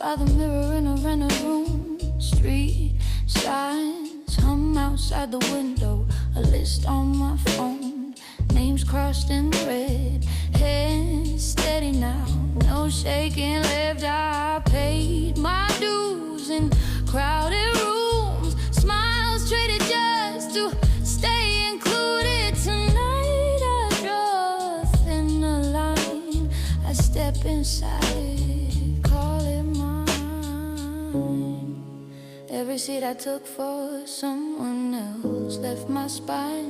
By the mirror in a rented room, street signs hum outside the window, a list on my phone, names crossed in red, hands steady now, no shaking left. I paid my dues in crowded rooms, smiles traded just to stay included. Tonight I draw a thinner line, I step inside, call it mine. Every seat I took for someone else left my spine